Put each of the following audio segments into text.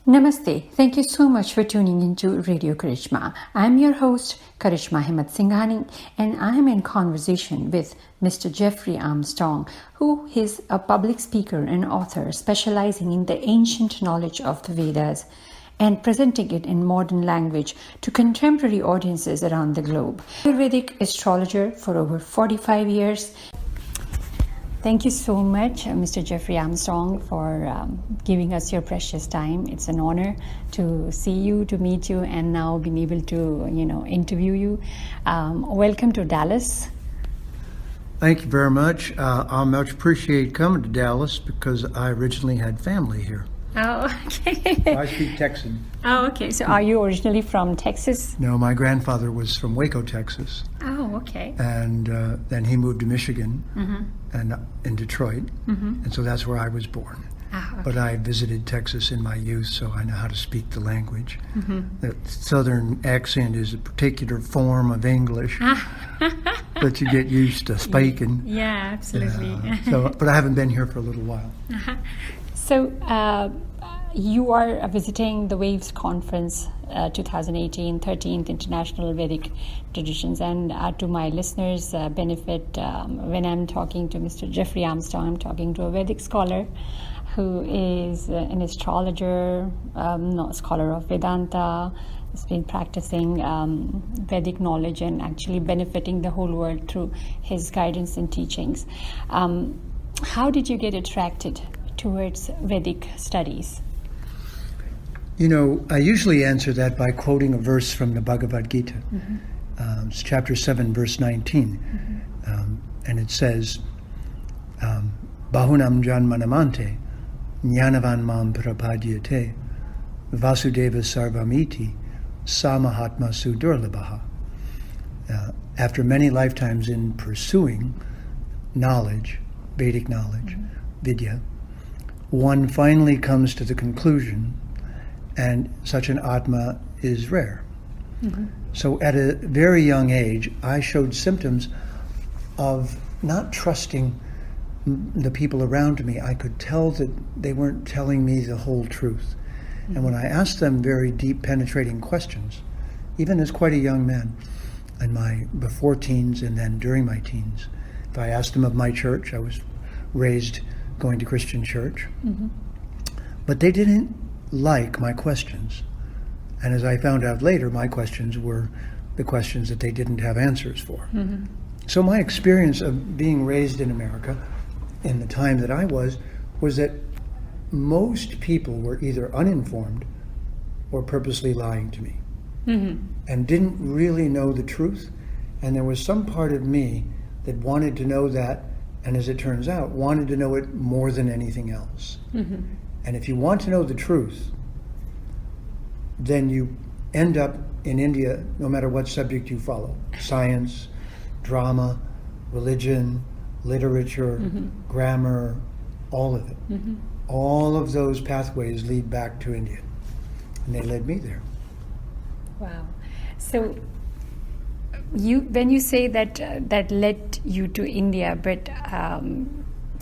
Namaste. Thank you so much for tuning into Radio Karishma. I'm your host, Karishma Singhani, and I'm in conversation with Mr. Jeffrey Armstrong, who is a public speaker and author specializing in the ancient knowledge of the Vedas and presenting it in modern language to contemporary audiences around the globe. Ayurvedic astrologer for over 45 years. Thank you so much, Mr. Jeffrey Armstrong, for giving us your precious time. It's an honor to see you, to meet you, and now being able to, interview you. Welcome to Dallas. Thank you very much. I much appreciate coming to Dallas because I originally had family here. Oh, okay. I speak Texan. Oh, okay. So are you originally from Texas? No, my grandfather was from Waco, Texas. Oh, okay. And then he moved to Michigan and in Detroit. And so that's where I was born. Oh, okay. But I visited Texas in my youth, so I know how to speak the language. The southern accent is a particular form of English that you get used to speaking. Yeah, absolutely. But I haven't been here for a little while. So you are visiting the WAVES conference 2018, 13th International Vedic Traditions. And to my listeners' benefit, when I'm talking to Mr. Jeffrey Armstrong, I'm talking to a Vedic scholar who is an astrologer, scholar of Vedanta, has been practicing Vedic knowledge and actually benefiting the whole world through his guidance and teachings. How did you get attracted towards Vedic studies? I usually answer that by quoting a verse from the Bhagavad Gita. It's chapter 7, verse 19. And it says, Bahunam janmanamante, jnanavan mam prapadyate, vasudeva sarvamiti, samahatma sudurlabhaha. After many lifetimes in pursuing knowledge, Vedic knowledge, Vidya, one finally comes to the conclusion, and such an Atma is rare. So at a very young age, I showed symptoms of not trusting the people around me. I could tell that they weren't telling me the whole truth. And when I asked them very deep, penetrating questions, even as quite a young man, in my before teens and then during my teens, if I asked them of my church, I was raised going to Christian church, but they didn't like my questions. And as I found out later, my questions were the questions that they didn't have answers for. So my experience of being raised in America in the time that I was that most people were either uninformed or purposely lying to me and didn't really know the truth. And there was some part of me that wanted to know that, and as it turns out, wanted to know it more than anything else. And if you want to know the truth, then you end up in India, no matter what subject you follow: science, drama, religion, literature, grammar, all of it. All of those pathways lead back to India, and they led me there. Wow. So when you say that that led you to India, but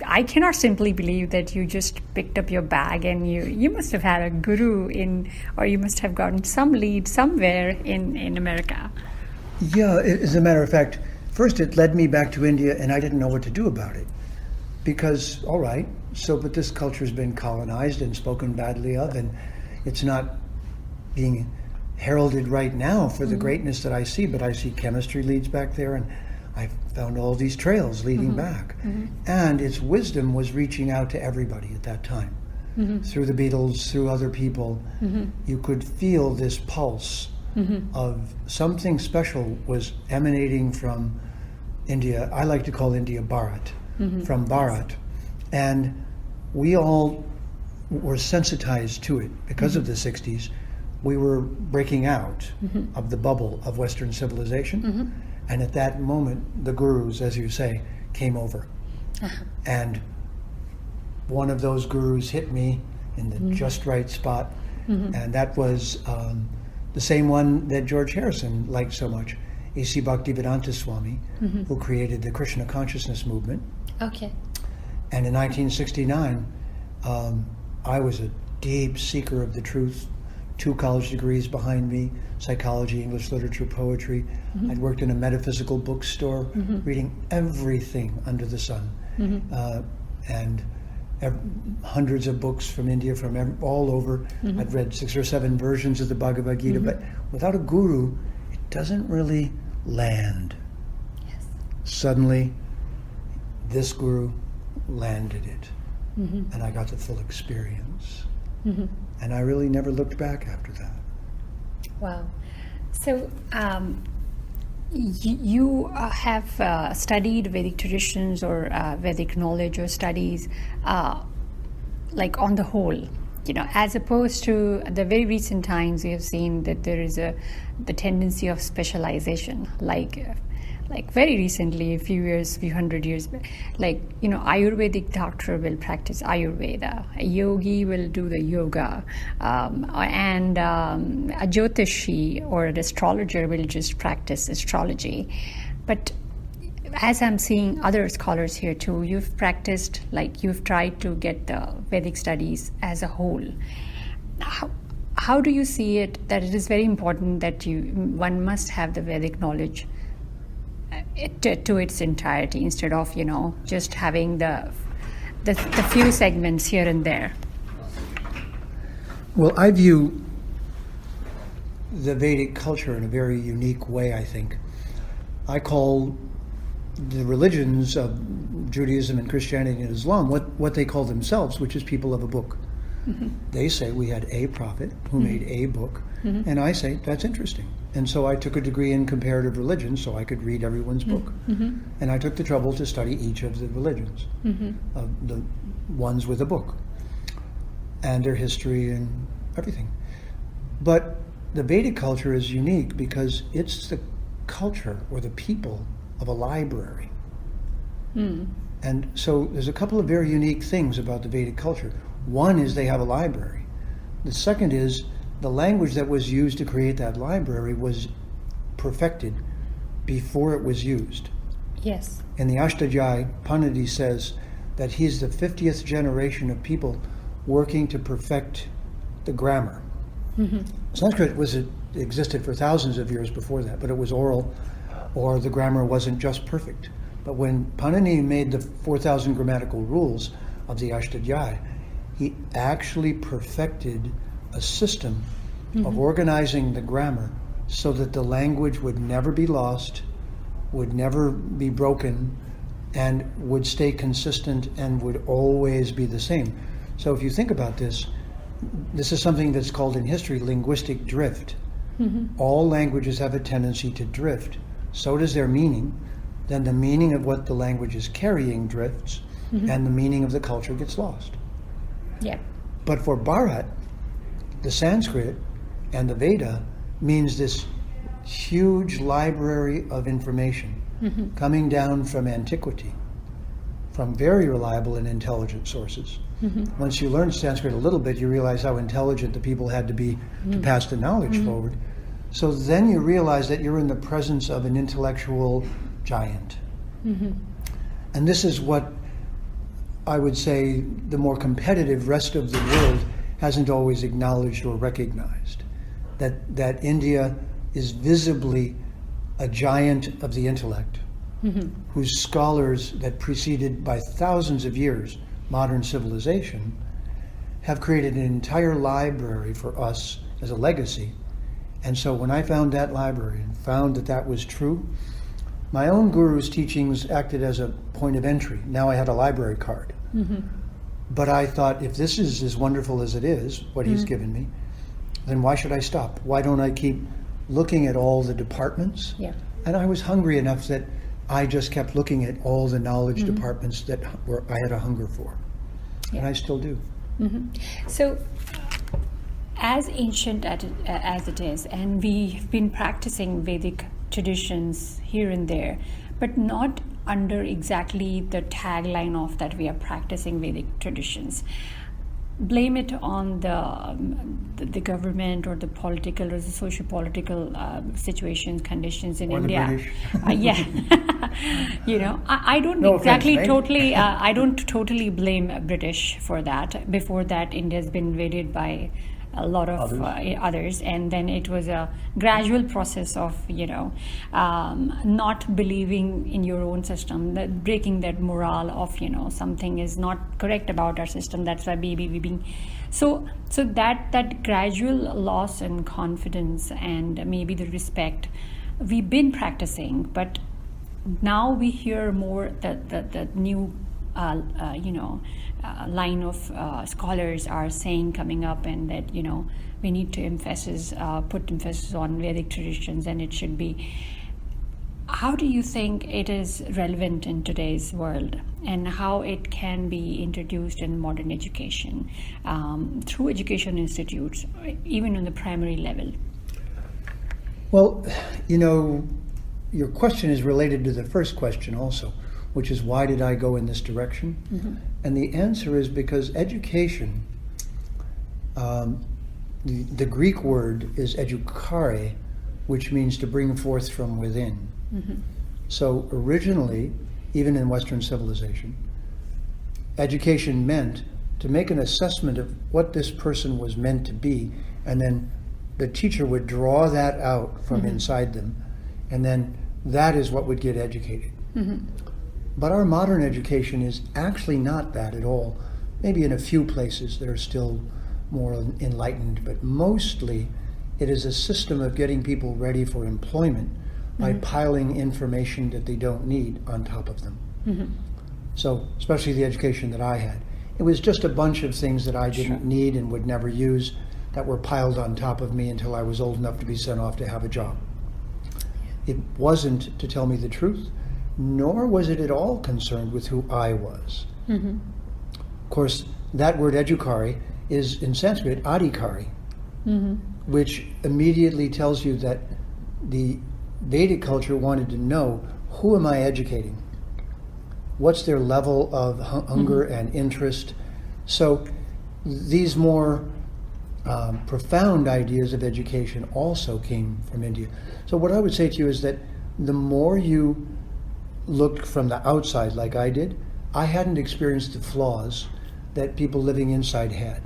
I cannot simply believe that you just picked up your bag and you must have had a guru or you must have gotten some lead somewhere in America. Yeah, as a matter of fact, first it led me back to India, and I didn't know what to do about it. Because, all right, but this culture's been colonized and spoken badly of, and it's not being heralded right now for the greatness that I see, but I see chemistry leads back there, and I found all these trails leading back. And its wisdom was reaching out to everybody at that time. Through the Beatles, through other people, you could feel this pulse of something special was emanating from India. I like to call India Bharat, from Bharat. And we all were sensitized to it because of the 60s. We were breaking out of the bubble of Western civilization. And at that moment, the gurus, as you say, came over. And one of those gurus hit me in the just right spot. And that was the same one that George Harrison liked so much, A.C. Bhaktivedanta Swami, who created the Krishna consciousness movement. Okay. And in 1969, I was a deep seeker of the truth. 2 college degrees behind me, psychology, English literature, poetry. I'd worked in a metaphysical bookstore, reading everything under the sun. And hundreds of books from India, from all over. I'd read 6 or 7 versions of the Bhagavad Gita, but without a guru, it doesn't really land. Yes. Suddenly, this guru landed it, and I got the full experience. And I really never looked back after that. Wow. So you have studied Vedic traditions or Vedic knowledge or studies like on the whole, as opposed to the very recent times we have seen that there is the tendency of specialization, like very recently, a few hundred years, Ayurvedic doctor will practice Ayurveda, a yogi will do the yoga, and a Jyotishi or an astrologer will just practice astrology. But as I'm seeing other scholars here too, you've practiced, you've tried to get the Vedic studies as a whole. How do you see it, that it is very important that one must have the Vedic knowledge to its entirety, instead of just having the few segments here and there? Well, I view the Vedic culture in a very unique way, I think. I call the religions of Judaism and Christianity and Islam what they call themselves, which is people of a book. They say we had a prophet who made a book, and I say that's interesting. And so I took a degree in comparative religion so I could read everyone's book. And I took the trouble to study each of the religions, the ones with a book, and their history and everything. But the Vedic culture is unique because it's the culture or the people of a library. And so there's a couple of very unique things about the Vedic culture. One is they have a library. The second is the language that was used to create that library was perfected before it was used. Yes. In the Ashtadhyayi, Panini says that he's the 50th generation of people working to perfect the grammar. Sanskrit existed for thousands of years before that, but it was oral, or the grammar wasn't just perfect. But when Panini made the 4,000 grammatical rules of the Ashtadhyayi, he actually perfected a system of organizing the grammar so that the language would never be lost, would never be broken, and would stay consistent and would always be the same. So if you think about this is something that's called in history linguistic drift. All languages have a tendency to drift. So does their meaning. Then the meaning of what the language is carrying drifts, and the meaning of the culture gets lost. Yeah. But for Bharat, the Sanskrit and the Veda means this huge library of information coming down from antiquity, from very reliable and intelligent sources. Once you learn Sanskrit a little bit, you realize how intelligent the people had to be to pass the knowledge forward. So then you realize that you're in the presence of an intellectual giant. And this is what I would say the more competitive rest of the world hasn't always acknowledged or recognized. That India is visibly a giant of the intellect, whose scholars that preceded by thousands of years modern civilization have created an entire library for us as a legacy. And so when I found that library and found that that was true, my own guru's teachings acted as a point of entry. Now I had a library card. But I thought, if this is as wonderful as it is, what he's given me, then why should I stop? Why don't I keep looking at all the departments? Yeah. And I was hungry enough that I just kept looking at all the knowledge departments that I had a hunger for. Yeah. And I still do. So, as ancient as it is, and we've been practicing Vedic traditions here and there, but not under exactly the tagline of that we are practicing Vedic traditions. blame it on the government or the political or the socio-political situations, conditions in Or the India. British. Yeah. I don't No exactly offense, mate. totally. I don't totally blame British for that. Before that, India's been invaded by a lot of others, and then it was a gradual process of not believing in your own system, that breaking that morale of something is not correct about our system, that's why we being so that gradual loss in confidence and maybe the respect we've been practicing, but now we hear more that the new line of scholars are saying coming up, and that we need to put emphasis on Vedic traditions, and it should be. How do you think it is relevant in today's world, and how it can be introduced in modern education through education institutes, even on the primary level? Well, your question is related to the first question also, which is why did I go in this direction? Mm-hmm. And the answer is because education, the Greek word is edukare, which means to bring forth from within. Mm-hmm. So originally, even in Western civilization, education meant to make an assessment of what this person was meant to be, and then the teacher would draw that out from mm-hmm. inside them, and then that is what would get educated. Mm-hmm. But our modern education is actually not that at all. Maybe in a few places that are still more enlightened, but mostly it is a system of getting people ready for employment by mm-hmm. piling information that they don't need on top of them. Mm-hmm. So, especially the education that I had, it was just a bunch of things that I didn't need and would never use that were piled on top of me until I was old enough to be sent off to have a job. It wasn't to tell me the truth, nor was it at all concerned with who I was. Mm-hmm. Of course, that word edukari is in Sanskrit adhikari, mm-hmm. which immediately tells you that the Vedic culture wanted to know, who am I educating? What's their level of hunger mm-hmm. and interest? So these more profound ideas of education also came from India. So what I would say to you is that the more you looked from the outside like I did, I hadn't experienced the flaws that people living inside had.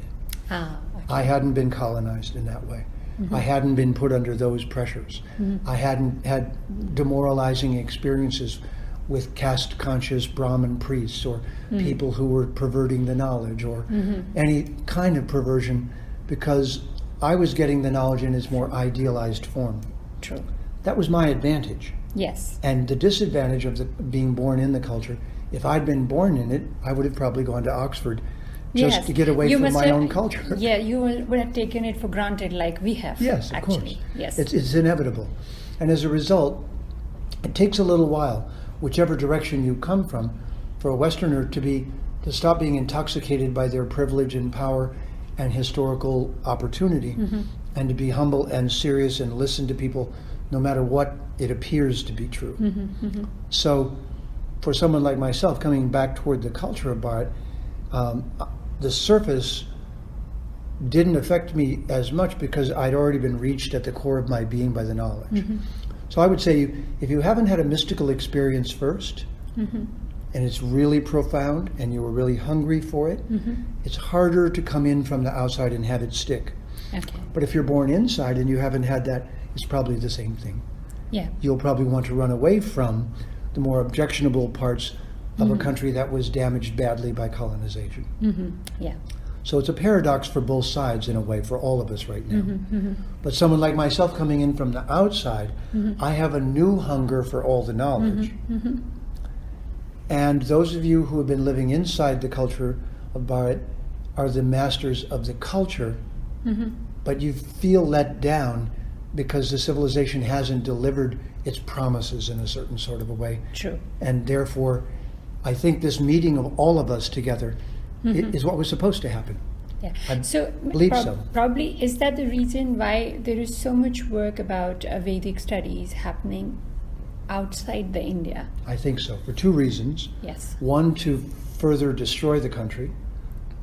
Okay. I hadn't been colonized in that way. Mm-hmm. I hadn't been put under those pressures. Mm-hmm. I hadn't had demoralizing experiences with caste-conscious Brahmin priests or mm-hmm. people who were perverting the knowledge or mm-hmm. any kind of perversion, because I was getting the knowledge in its more idealized form. True. That was my advantage. Yes. And the disadvantage of being born in the culture, if I'd been born in it, I would have probably gone to Oxford just to get away from my own culture. Yeah, you would have taken it for granted like we have. Yes, of actually. course. Yes. It's inevitable. And as a result, it takes a little while, whichever direction you come from, for a Westerner to stop being intoxicated by their privilege and power and historical opportunity, mm-hmm. and to be humble and serious and listen to people no matter what it appears to be true. Mm-hmm, mm-hmm. So for someone like myself, coming back toward the culture of Bharat, the surface didn't affect me as much because I'd already been reached at the core of my being by the knowledge. Mm-hmm. So I would say, if you haven't had a mystical experience first, mm-hmm. and it's really profound and you were really hungry for it, mm-hmm. it's harder to come in from the outside and have it stick. Okay. But if you're born inside and you haven't had that, it's probably the same thing. Yeah. You'll probably want to run away from the more objectionable parts of mm-hmm. a country that was damaged badly by colonization. Mm-hmm. Yeah. So it's a paradox for both sides in a way, for all of us right now. Mm-hmm. Mm-hmm. But someone like myself coming in from the outside, mm-hmm. I have a new hunger for all the knowledge. Mm-hmm. Mm-hmm. And those of you who have been living inside the culture of Bharat are the masters of the culture, mm-hmm. but you feel let down because the civilization hasn't delivered its promises in a certain sort of a way. True. And therefore, I think this meeting of all of us together mm-hmm. is what was supposed to happen. Yeah. I so believe so. Probably, is that the reason why there is so much work about Vedic studies happening outside the India? I think so, for two reasons. Yes. One, to further destroy the country,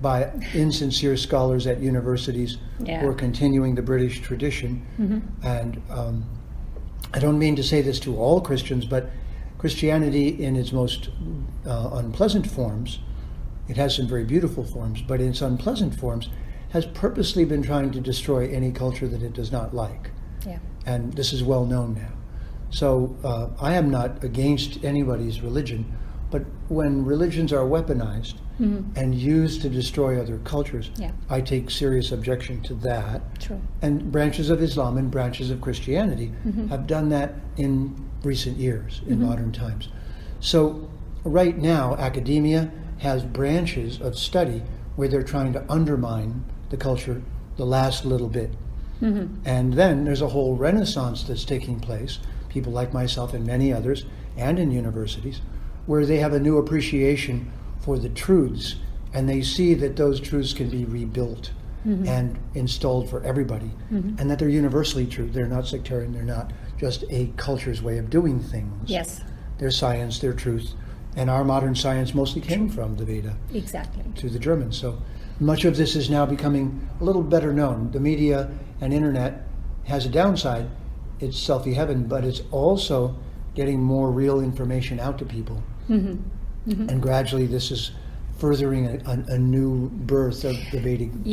by insincere scholars at universities who are continuing the British tradition. And I don't mean to say this to all Christians, but Christianity in its most unpleasant forms, it has some very beautiful forms, but in its unpleasant forms, has purposely been trying to destroy any culture that it does not like. Yeah. And this is well known now. So I am not against anybody's religion, but when religions are weaponized and used to destroy other cultures, I take serious objection to that. True. And branches of Islam and branches of Christianity have done that in recent years, in modern times. So right now, academia has branches of study where they're trying to undermine the culture the last little bit. And then there's a whole renaissance that's taking place, people like myself and many others, and in universities, where they have a new appreciation for the truths, and they see that those truths can be rebuilt and installed for everybody, and that they're universally true. They're not sectarian, they're not just a culture's way of doing things. Yes. They're science, they're truth, and our modern science mostly came from the Veda. Exactly. To the Germans. So much of this is now becoming a little better known. The media and internet has a downside. It's selfie heaven, but it's also getting more real information out to people. And gradually this is furthering a new birth of the Vedic knowledge.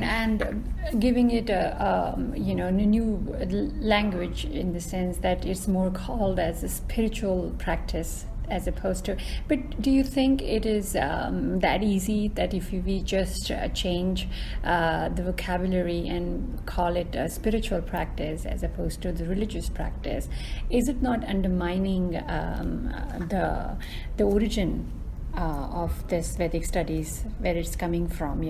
and giving it a new language, in the sense that it's more called as a spiritual practice as opposed to. But do you think it is that easy, that if we just change the vocabulary and call it a spiritual practice as opposed to the religious practice, is it not undermining the origin of this Vedic studies, where it's coming from?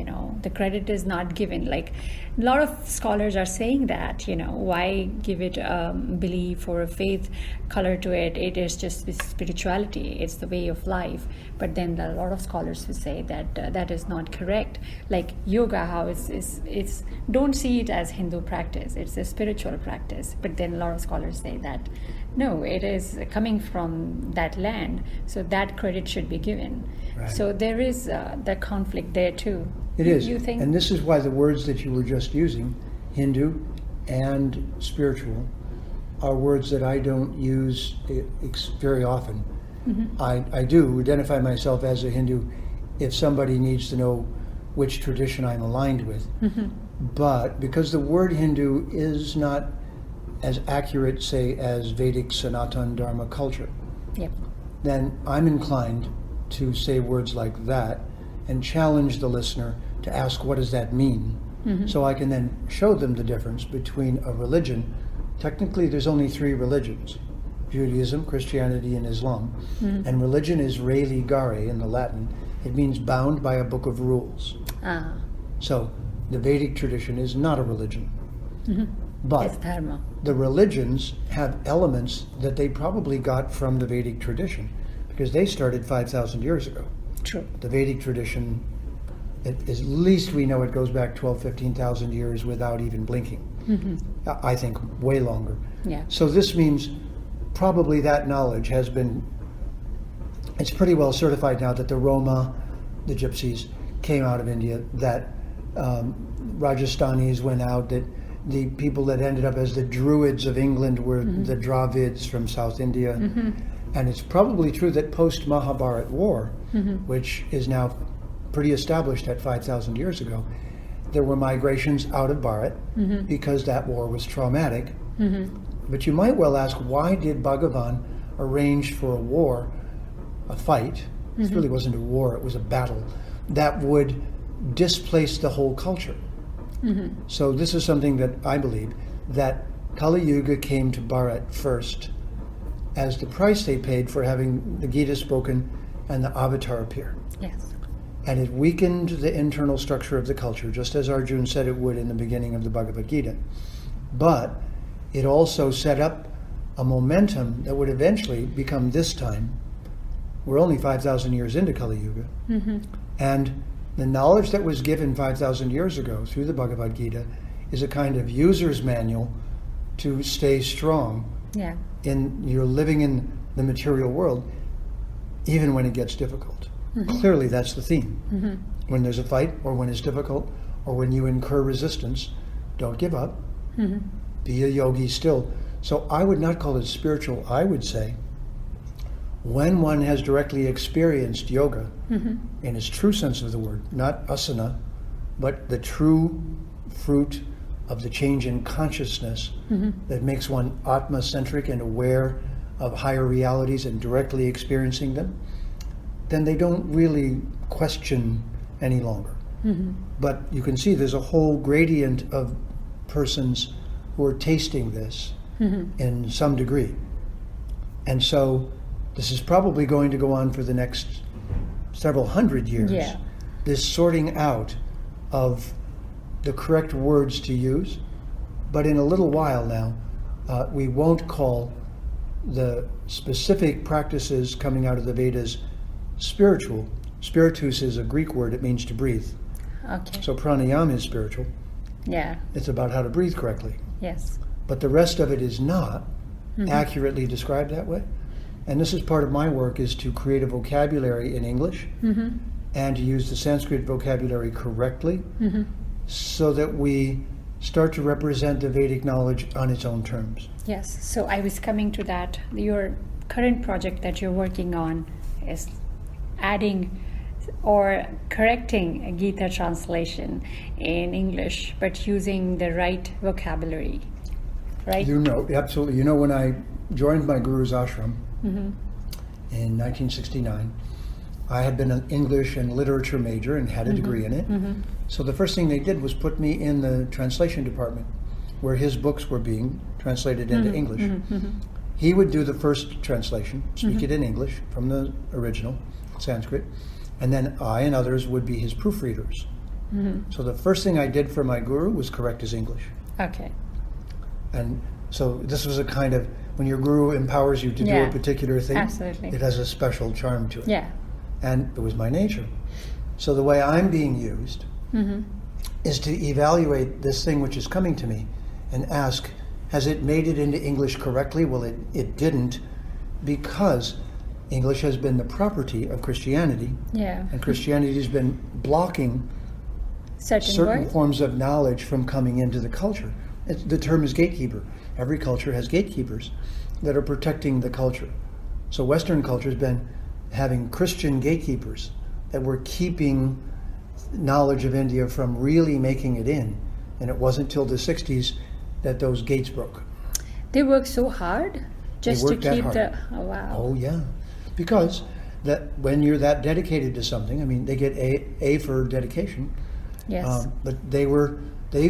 The credit is not given. Like, a lot of scholars are saying that, why give it a belief or a faith color to it? It is just spirituality, it's the way of life. But then a lot of scholars will say that that is not correct. Like yoga, how it's don't see it as Hindu practice, it's a spiritual practice. But then a lot of scholars say that no, it is coming from that land, so that credit should be given. Right. So there is that conflict there too. It is. You think? And this is why the words that you were just using, Hindu and spiritual, are words that I don't use very often. I do identify myself as a Hindu if somebody needs to know which tradition I'm aligned with. But because the word Hindu is not as accurate, say, as Vedic Sanatan Dharma culture, then I'm inclined to say words like that and challenge the listener to ask, what does that mean? So I can then show them the difference between a religion. Technically, there's only three religions: Judaism, Christianity, and Islam. And religion is re ligare in the Latin. It means bound by a book of rules. So the Vedic tradition is not a religion. But it's dharma. The religions have elements that they probably got from the Vedic tradition, because they started 5,000 years ago. True. The Vedic tradition, at least we know it goes back 12, 15,000 years without even blinking. I think way longer. Yeah. So this means probably that knowledge has been, it's pretty well certified now that the Roma, the Gypsies, came out of India, that Rajasthanis went out, that the people that ended up as the Druids of England were the Dravids from South India. And it's probably true that post-Mahabharat war, which is now pretty established at 5,000 years ago, there were migrations out of Bharat because that war was traumatic. But you might well ask, why did Bhagavan arrange for a war, a fight? It really wasn't a war, it was a battle, that would displace the whole culture. So this is something that I believe, that Kali Yuga came to Bharat first as the price they paid for having the Gita spoken and the Avatar appear. Yes. And it weakened the internal structure of the culture, just as Arjuna said it would in the beginning of the Bhagavad Gita. But it also set up a momentum that would eventually become, this time, we're only 5,000 years into Kali Yuga, and the knowledge that was given 5,000 years ago through the Bhagavad Gita is a kind of user's manual to stay strong in you're living in the material world, even when it gets difficult. Clearly that's the theme. when there's a fight or when it's difficult or when you incur resistance, don't give up. Be a yogi still. So I would not call it spiritual. I would say when one has directly experienced yoga in its true sense of the word, not asana, but the true fruit of the change in consciousness that makes one atma-centric and aware of higher realities and directly experiencing them, then they don't really question any longer. But you can see there's a whole gradient of persons who are tasting this in some degree. And so this is probably going to go on for the next several hundred years. Yeah. This sorting out of the correct words to use. But in a little while now, we won't call the specific practices coming out of the Vedas spiritual. Spiritus is a Greek word, it means to breathe. Okay. So pranayama is spiritual. Yeah. It's about how to breathe correctly. Yes. But the rest of it is not accurately described that way. And this is part of my work, is to create a vocabulary in English and to use the Sanskrit vocabulary correctly so that we start to represent the Vedic knowledge on its own terms. Yes. So I was coming to that. Your current project that you're working on is adding or correcting a Gita translation in English, but using the right vocabulary, right? You know, absolutely. You know, when I joined my guru's ashram in 1969, I had been an English and literature major and had a degree in it. So the first thing they did was put me in the translation department where his books were being translated into English. He would do the first translation, speak it in English from the original Sanskrit, and then I and others would be his proofreaders. So the first thing I did for my guru was correct his English. Okay. And so this was a kind of, when your guru empowers you to do a particular thing, absolutely. it has a special charm to it. Yeah. And it was my nature. So the way I'm being used is to evaluate this thing which is coming to me and ask, has it made it into English correctly? Well, it didn't, because English has been the property of Christianity. Yeah. And Christianity has been blocking certain words? forms of knowledge from coming into the culture. The term is gatekeeper. Every culture has gatekeepers that are protecting the culture. So Western culture has been having Christian gatekeepers that were keeping knowledge of India from really making it in. And it wasn't till the 60s that those gates broke. They work so hard just to keep the... Oh, wow. Oh, yeah. Because that when you're that dedicated to something, I mean, they get A for dedication. Yes. But they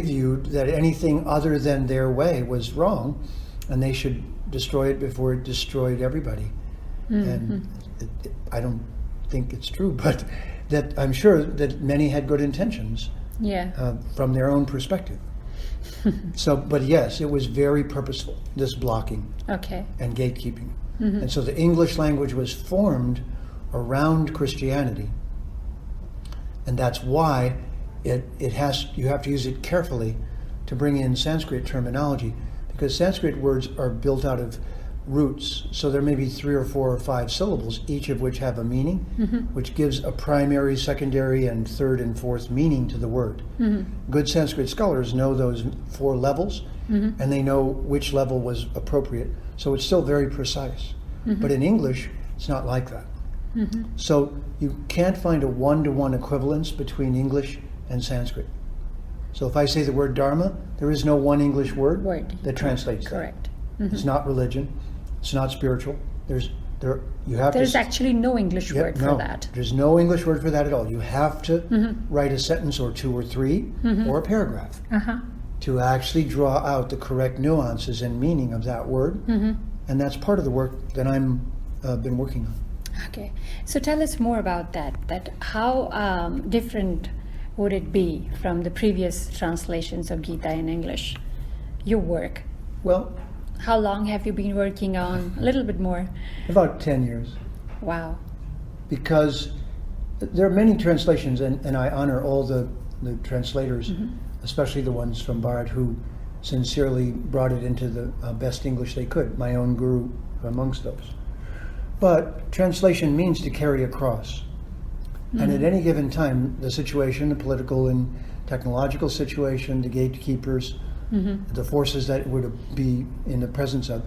viewed that anything other than their way was wrong, and they should destroy it before it destroyed everybody. And I don't think it's true, but that I'm sure that many had good intentions from their own perspective. So, but yes, it was very purposeful, this blocking and gatekeeping. And so the English language was formed around Christianity, and that's why you have to use it carefully to bring in Sanskrit terminology, because Sanskrit words are built out of roots. So there may be 3 or 4 or 5 syllables, each of which have a meaning, which gives a primary, secondary, and third and fourth meaning to the word. Good Sanskrit scholars know those 4 levels, and they know which level was appropriate. So it's still very precise. But in English, it's not like that. So you can't find a one-to-one equivalence between English and Sanskrit. So if I say the word dharma, there is no one English word that translates that. Correct. It's not religion. It's not spiritual. There's actually no English word for that. There's no English word for that at all. You have to write a sentence or 2 or 3 or a paragraph to actually draw out the correct nuances and meaning of that word. And that's part of the work that I'm been working on. Okay. So tell us more about that how different would it be from the previous translations of Gita in English, your work? Well, how long have you been working on? A little bit more. About 10 years. Wow. Because there are many translations, and I honor all the translators, especially the ones from Bharat who sincerely brought it into the best English they could, my own guru amongst those. But translation means to carry across. And at any given time, the situation, the political and technological situation, the gatekeepers, the forces that would be in the presence of,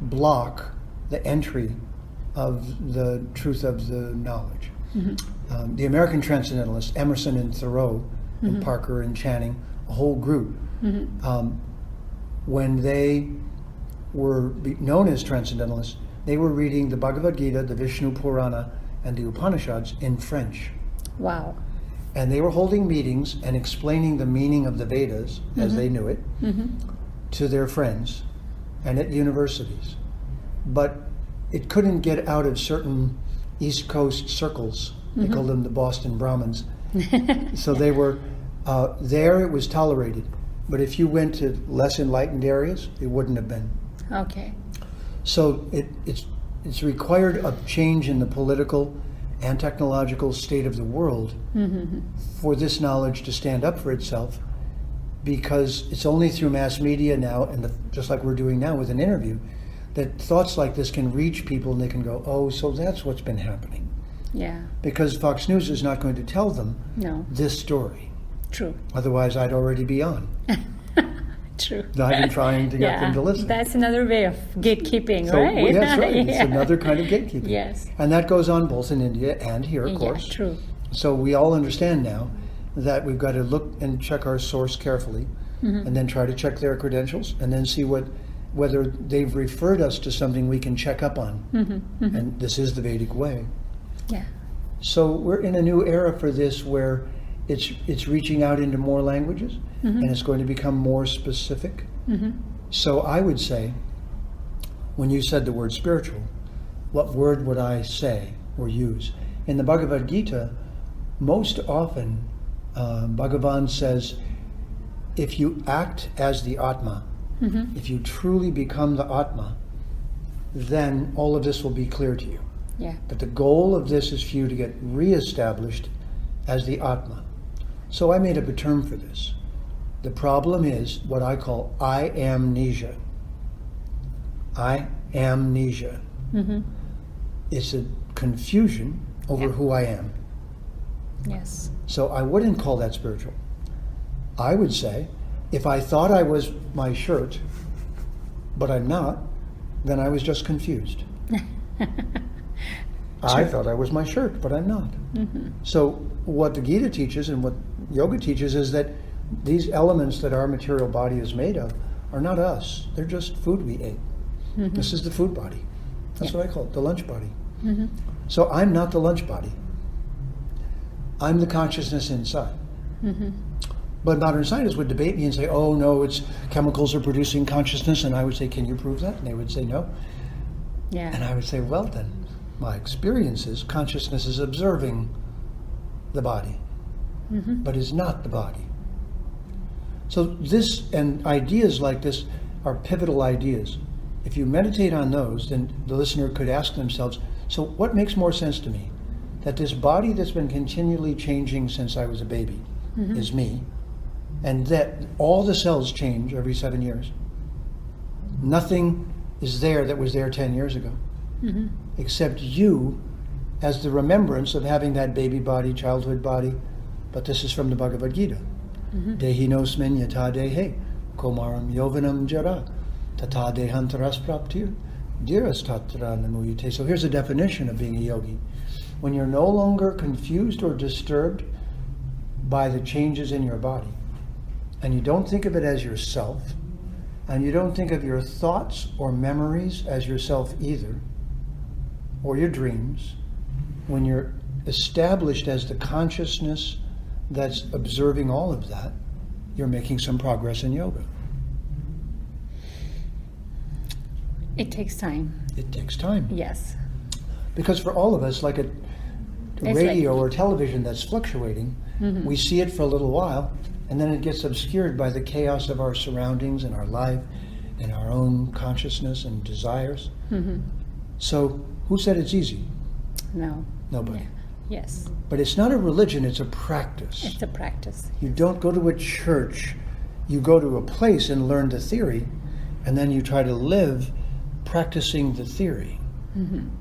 block the entry of the truth of the knowledge. The American transcendentalists, Emerson and Thoreau, and Parker and Channing, a whole group, when they were known as transcendentalists, they were reading the Bhagavad Gita, the Vishnu Purana, and the Upanishads in French. Wow. And they were holding meetings and explaining the meaning of the Vedas, as they knew it, to their friends and at universities. But it couldn't get out of certain East Coast circles. They called them the Boston Brahmins. So they were, there it was tolerated. But if you went to less enlightened areas, it wouldn't have been. Okay. So it's required a change in the political and technological state of the world for this knowledge to stand up for itself, because it's only through mass media now, and just like we're doing now with an interview, that thoughts like this can reach people and they can go, oh, so that's what's been happening. Yeah. Because Fox News is not going to tell them No. this story. True. Otherwise, I'd already be on. True. I've been trying to get them to listen. That's another way of gatekeeping, So, right? well, that's right. It's Yeah. another kind of gatekeeping. Yes. And that goes on both in India and here, of course. Yeah, true. So we all understand now that we've got to look and check our source carefully, and then try to check their credentials, and then see whether they've referred us to something we can check up on. And this is the Vedic way. Yeah. So we're in a new era for this, where it's reaching out into more languages, and it's going to become more specific. So I would say, when you said the word spiritual, what word would I say or use? In the Bhagavad Gita, most often Bhagavan says, if you act as the Atma, if you truly become the Atma, then all of this will be clear to you. Yeah. But the goal of this is for you to get reestablished as the Atma. So I made up a term for this. The problem is what I call I-amnesia. I-amnesia. It's a confusion over who I am. Yes. So I wouldn't call that spiritual. I would say, if I thought I was my shirt, but I'm not, then I was just confused. I thought I was my shirt, but I'm not. So what the Gita teaches and what yoga teaches is that these elements that our material body is made of are not us. They're just food we ate. This is the food body. That's what I call it, the lunch body. So I'm not the lunch body. I'm the consciousness inside. But modern scientists would debate me and say, oh no, it's chemicals are producing consciousness. And I would say, can you prove that? And they would say no. Yeah. And I would say, well then, my experience is consciousness is observing the body, but is not the body. So this and ideas like this are pivotal ideas. If you meditate on those, then the listener could ask themselves, so what makes more sense to me? That this body that's been continually changing since I was a baby is me, and that all the cells change every 7 years. Nothing is there that was there 10 years ago, except you as the remembrance of having that baby body, childhood body. But this is from the Bhagavad Gita. Dehi nosmin yata dehe, komaram yovanam jara, tata dehantaras praptir, dirastatra namuyate. So here's a definition of being a yogi. When you're no longer confused or disturbed by the changes in your body, and you don't think of it as yourself, and you don't think of your thoughts or memories as yourself either, or your dreams, when you're established as the consciousness that's observing all of that, you're making some progress in yoga. It takes time. It takes time. Yes. Because for all of us, like a It's radio like- or television that's fluctuating, we see it for a little while, and then it gets obscured by the chaos of our surroundings and our life and our own consciousness and desires. So who said it's easy? No. Nobody. Yeah. Yes. But it's not a religion, it's a practice. It's a practice. You don't go to a church, you go to a place and learn the theory, and then you try to live practicing the theory.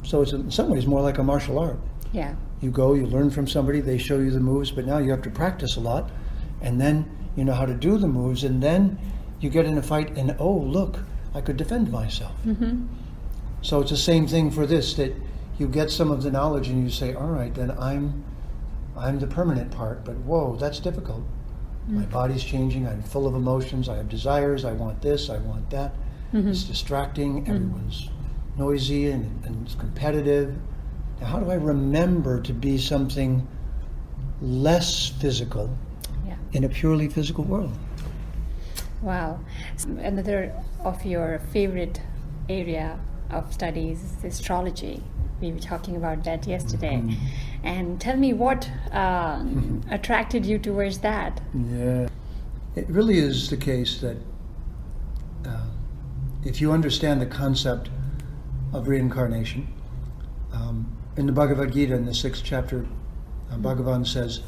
So it's in some ways more like a martial art. Yeah. You go, you learn from somebody, they show you the moves, but now you have to practice a lot, and then you know how to do the moves, and then you get in a fight, and oh, look, I could defend myself. So it's the same thing for this, that you get some of the knowledge and you say, all right, then I'm the permanent part, but whoa, that's difficult. My body's changing, I'm full of emotions, I have desires, I want this, I want that. It's distracting, everyone's noisy and it's competitive. Now, how do I remember to be something less physical in a purely physical world? Wow. Another of your favorite area of studies is astrology. We were talking about that yesterday. And tell me what attracted you towards that? Yeah. It really is the case that if you understand the concept of reincarnation, in the Bhagavad Gita, in the 6th chapter, Bhagavan says,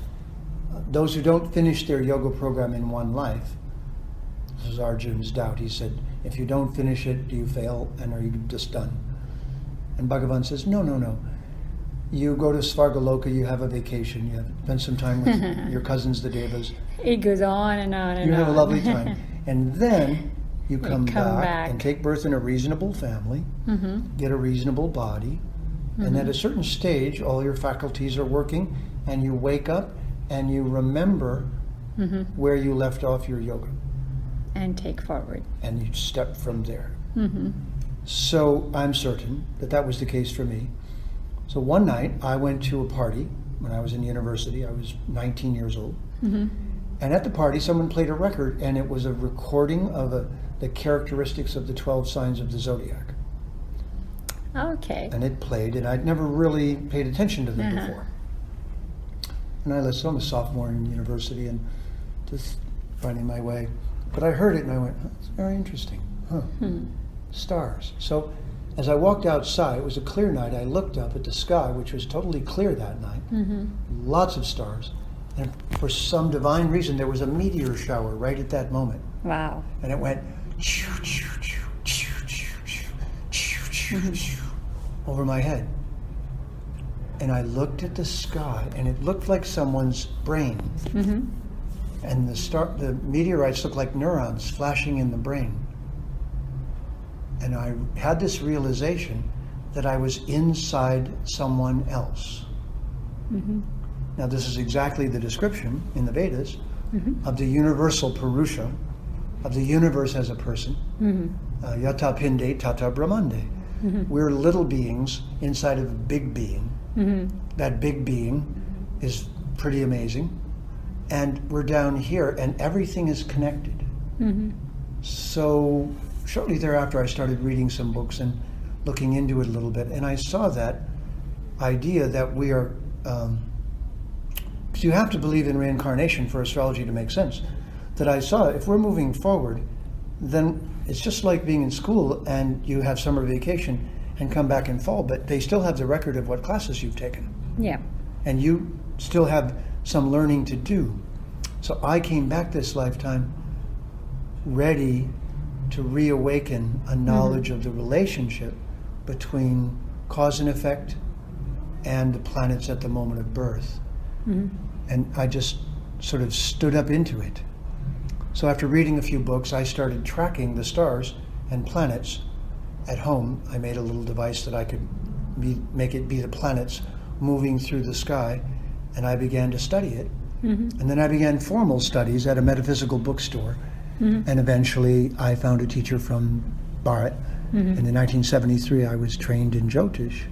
those who don't finish their yoga program in one life, this is Arjuna's doubt, he said, if you don't finish it, do you fail and are you just done? And Bhagavan says, no. You go to Svargaloka, you have a vacation, you spend some time with your cousins, the Devas. It goes on and on and on. You have a lovely time. And then you come back and take birth in a reasonable family, get a reasonable body, and at a certain stage, all your faculties are working, and you wake up and you remember where you left off your yoga. And take forward. And you step from there. So I'm certain that that was the case for me. So one night I went to a party when I was in university. I was 19 years old. And at the party someone played a record, and it was a recording of the characteristics of the 12 signs of the zodiac. Okay. And it played, and I'd never really paid attention to them before. And I listened, I'm a sophomore in university and just finding my way. But I heard it and I went, oh, that's very interesting. Stars. So as I walked outside, it was a clear night, I looked up at the sky, which was totally clear that night. Lots of stars. And for some divine reason, there was a meteor shower right at that moment. Wow. And it went choo, choo, choo, choo, choo, choo, choo, choo, choo, over my head. And I looked at the sky, and it looked like someone's brain. And the meteorites looked like neurons flashing in the brain. And I had this realization that I was inside someone else. Now, this is exactly the description in the Vedas of the universal Purusha, of the universe as a person. Yata pinde tata brahmande. We're little beings inside of a big being. That big being is pretty amazing. And we're down here, and everything is connected. So shortly thereafter, I started reading some books and looking into it a little bit, and I saw that idea that we are, because you have to believe in reincarnation for astrology to make sense, that I saw if we're moving forward, then it's just like being in school and you have summer vacation and come back in fall, but they still have the record of what classes you've taken. Yeah. And you still have some learning to do. So I came back this lifetime ready to reawaken a knowledge of the relationship between cause and effect and the planets at the moment of birth. And I just sort of stood up into it. So after reading a few books, I started tracking the stars and planets at home. I made a little device that I could make it be the planets moving through the sky, and I began to study it. And then I began formal studies at a metaphysical bookstore. And eventually I found a teacher from Bharat. And in 1973 I was trained in Jyotish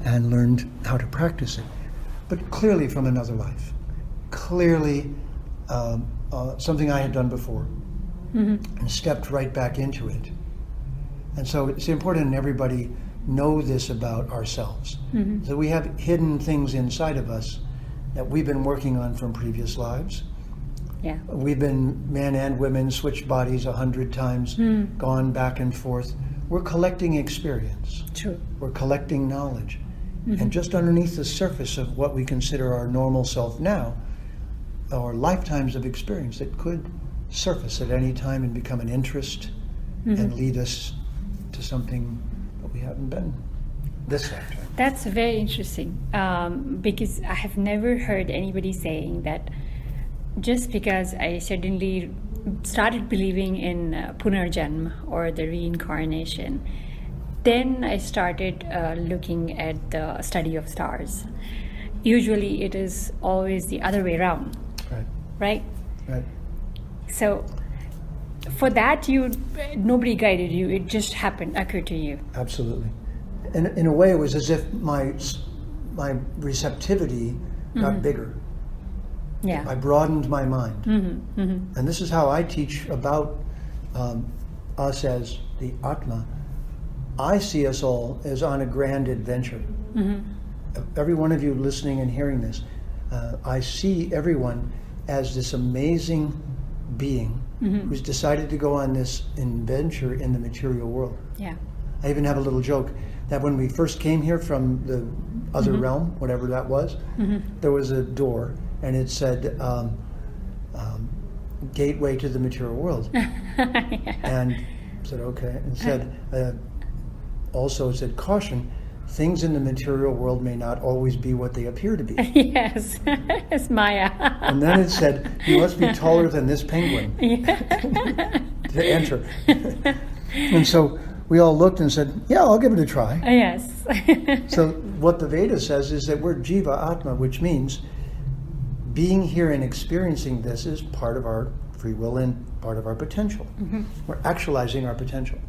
and learned how to practice it. But clearly from another life. Clearly something I had done before and stepped right back into it. And so it's important that everybody know this about ourselves. That we have hidden things inside of us that we've been working on from previous lives. Yeah. We've been men and women, switched bodies 100 times, gone back and forth. We're collecting experience. True. We're collecting knowledge. And just underneath the surface of what we consider our normal self now are lifetimes of experience that could surface at any time and become an interest and lead us to something that we haven't been this lifetime. That's very interesting, because I have never heard anybody saying that just because I suddenly started believing in Punarjanma or the reincarnation, then I started looking at the study of stars. Usually it is always the other way around, right? Right. So for that, nobody guided you, it just occurred to you. Absolutely. In a way, it was as if my receptivity got bigger. Yeah. I broadened my mind. And this is how I teach about us as the Atma. I see us all as on a grand adventure. Every one of you listening and hearing this, I see everyone as this amazing being who's decided to go on this adventure in the material world. Yeah. I even have a little joke that when we first came here from the other realm, whatever that was, there was a door and it said gateway to the material world. And I said, okay. And said, also it said, caution, things in the material world may not always be what they appear to be. Yes, it's Maya. And then it said, you must be taller than this penguin to enter. And so we all looked and said, yeah, I'll give it a try. Yes. So what the Veda says is that we're Jiva Atma, which means being here and experiencing this is part of our free will and part of our potential. We're actualizing our potential.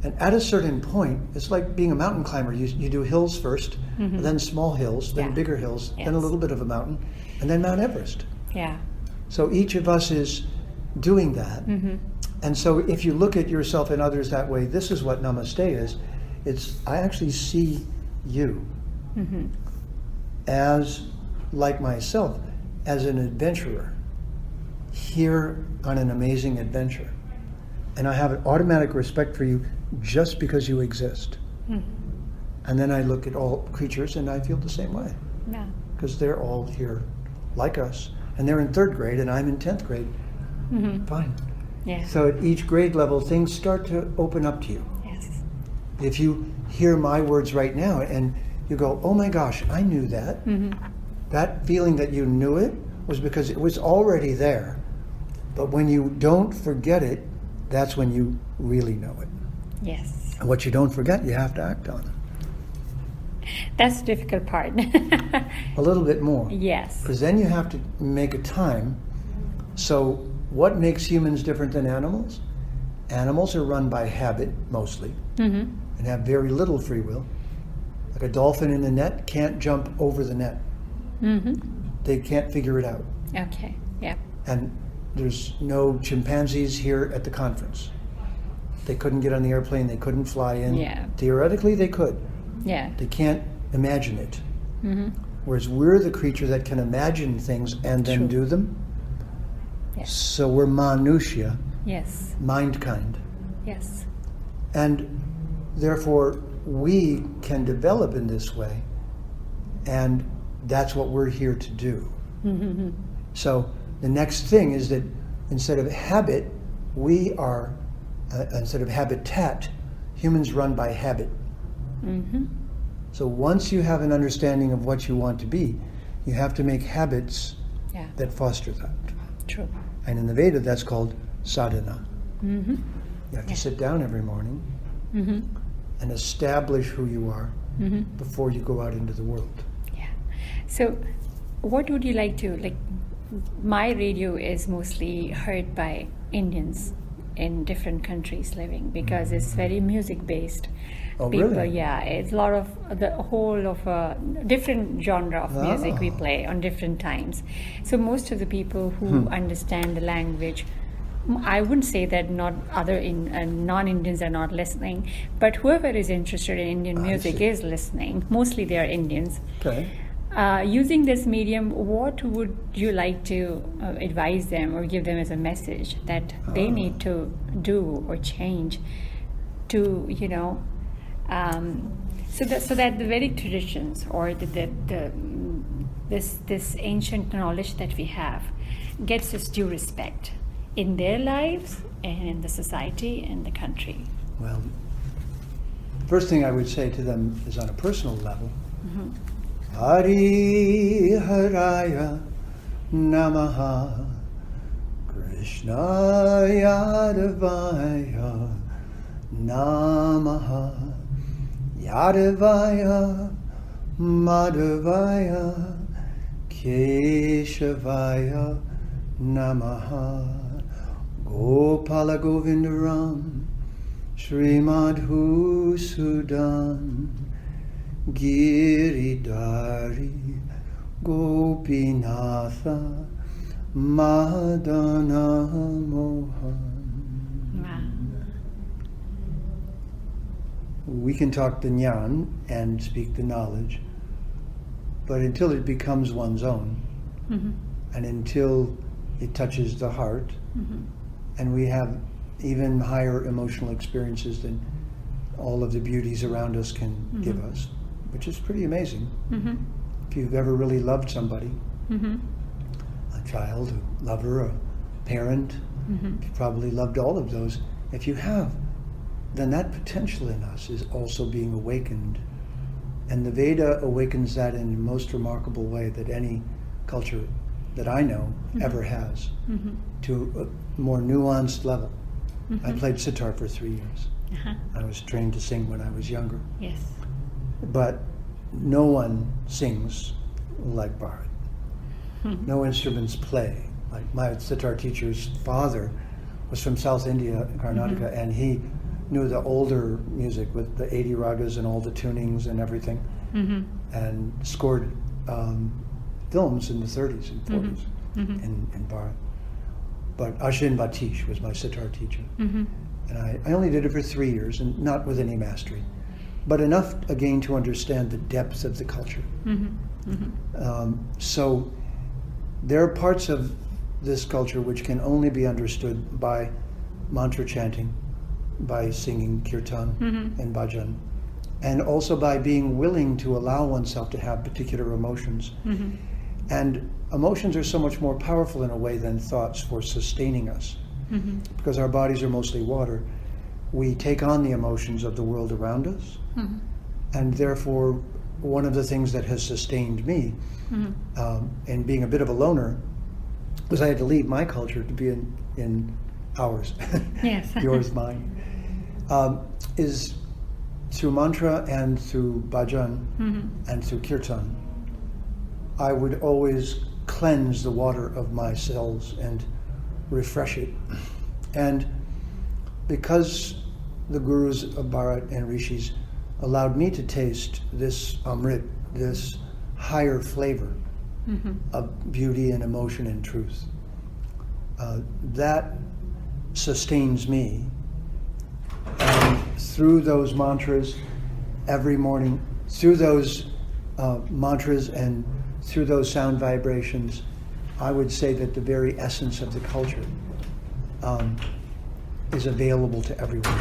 And at a certain point, it's like being a mountain climber. You do hills first, then small hills, then bigger hills, then a little bit of a mountain, and then Mount Everest. Yeah. So each of us is doing that. And so if you look at yourself and others that way, this is what Namaste is. It's, I actually see you as, like myself, as an adventurer here on an amazing adventure. And I have an automatic respect for you just because you exist. And then I look at all creatures and I feel the same way. Yeah. Because they're all here like us. And they're in 3rd grade and I'm in 10th grade. Fine. Yeah. So at each grade level, things start to open up to you. Yes. If you hear my words right now and you go, oh my gosh, I knew that. That feeling that you knew it was because it was already there. But when you don't forget it, that's when you really know it. Yes. And what you don't forget, you have to act on. That's the difficult part. A little bit more. Yes. Because then you have to make a time. So what makes humans different than animals? Animals are run by habit, mostly, and have very little free will. Like a dolphin in a net can't jump over the net. They can't figure it out. Okay. Yeah. And there's no chimpanzees here at the conference. They couldn't get on the airplane, they couldn't fly in. Yeah. Theoretically, they could. Yeah. They can't imagine it. Whereas we're the creature that can imagine things and then do them. Yes. So we're Manusya, Yes. mind kind. Yes. And therefore, we can develop in this way. And that's what we're here to do. So the next thing is that instead of habit, we are, instead of habitat, humans run by habit. So once you have an understanding of what you want to be, you have to make habits that foster that. True. And in the Veda, that's called sadhana. You have to sit down every morning and establish who you are before you go out into the world. Yeah. So what would you like to, like, my radio is mostly heard by Indians in different countries living because it's very music based. Oh, People, really? yeah, it's a lot of the whole of a different genre of music we play on different times. So most of the people who understand the language, I wouldn't say that not other non-Indians are not listening, but whoever is interested in Indian music is listening. Mostly they are Indians. Okay. Using this medium, what would you like to advise them or give them as a message that they need to do or change to, you know, so that the Vedic traditions or this ancient knowledge that we have gets its due respect in their lives and in the society and the country? Well, first thing I would say to them is on a personal level. Hari Haraya Namaha Krishna Yadavaya Namaha Yadavaya Madhavaya Keshavaya Namaha Gopala Govindaram Srimadhu Sudan Giridhari Gopinatha Madana Mohan. Wow. We can talk the jnana and speak the knowledge, but until it becomes one's own, and until it touches the heart, and we have even higher emotional experiences than all of the beauties around us can give us, which is pretty amazing. If you've ever really loved somebody, a child, a lover, a parent, you've probably loved all of those. If you have, then that potential in us is also being awakened. And the Veda awakens that in the most remarkable way that any culture that I know ever has, to a more nuanced level. I played sitar for 3 years. I was trained to sing when I was younger. Yes. But no one sings like Bharat. No instruments play. Like my sitar teacher's father was from South India, Karnataka, and he knew the older music with the 80 ragas and all the tunings and everything, and scored films in the 30s and 40s in Bharat. But Ashin Batish was my sitar teacher. And I only did it for 3 years, and not with any mastery, but enough again to understand the depth of the culture. So there are parts of this culture which can only be understood by mantra chanting, by singing kirtan and bhajan, and also by being willing to allow oneself to have particular emotions. And emotions are so much more powerful in a way than thoughts for sustaining us. Because our bodies are mostly water, we take on the emotions of the world around us, and therefore one of the things that has sustained me in being a bit of a loner was I had to leave my culture to be in ours, Yes. yours, mine, is through mantra and through bhajan and through kirtan. I would always cleanse the water of my cells and refresh it. And because the gurus of Bharat and rishis allowed me to taste this amrit, this higher flavor of beauty and emotion and truth, that sustains me. And through those mantras every morning, through those mantras and through those sound vibrations, I would say that the very essence of the culture is available to everyone.